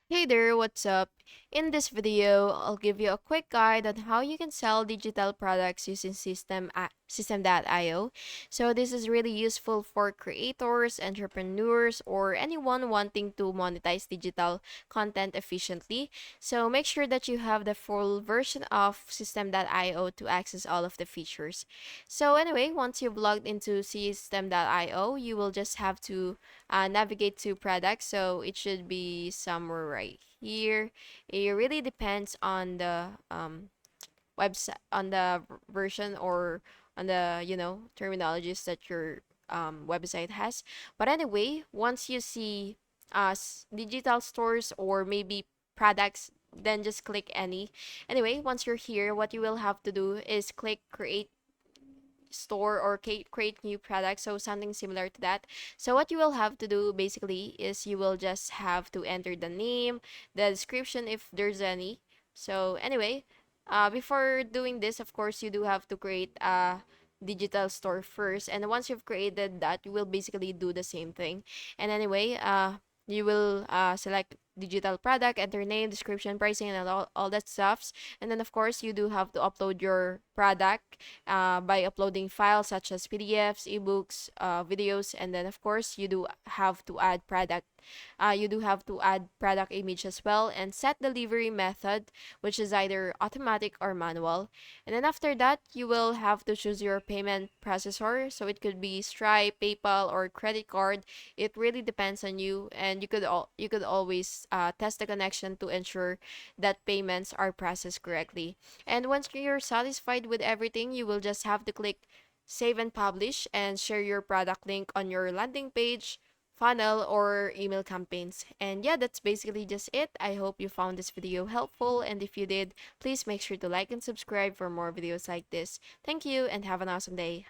Hey there, what's up? In this video, I'll give you a quick guide on how you can sell digital products using System.io. So this is really useful for creators, entrepreneurs, or anyone wanting to monetize digital content efficiently. So make sure that you have the full version of System.io to access all of the features. So anyway, once you've logged into System.io, you will just have to navigate to products. So it should be somewhere right here. It really depends on the website, on the version, or on the terminologies that your website has. But anyway, once you see digital stores or maybe products, then just click any. Anyway, once you're here, what you will have to do is click create store or create new products, so something similar to that. So what you will have to do basically is you will just have to enter the name, the description if there's any. So anyway, before doing this, of course, you do have to create a digital store first, and once you've created that, you will basically do the same thing. And anyway, you will select digital product, enter name, description, pricing, and all that stuffs. And then of course you do have to upload your product by uploading files such as PDFs, ebooks, videos, and then of course you do have to add product. You do have to add product image as well, and set delivery method, which is either automatic or manual. And then after that, you will have to choose your payment processor. So it could be Stripe, PayPal, or credit card. It really depends on you, and you could always test the connection to ensure that payments are processed correctly. And once you're satisfied with everything, you will just have to click save and publish and share your product link on your landing page, funnel, or email campaigns. And yeah, that's basically just it. I hope you found this video helpful, and if you did, please make sure to like and subscribe for more videos like this. Thank you and have an awesome day.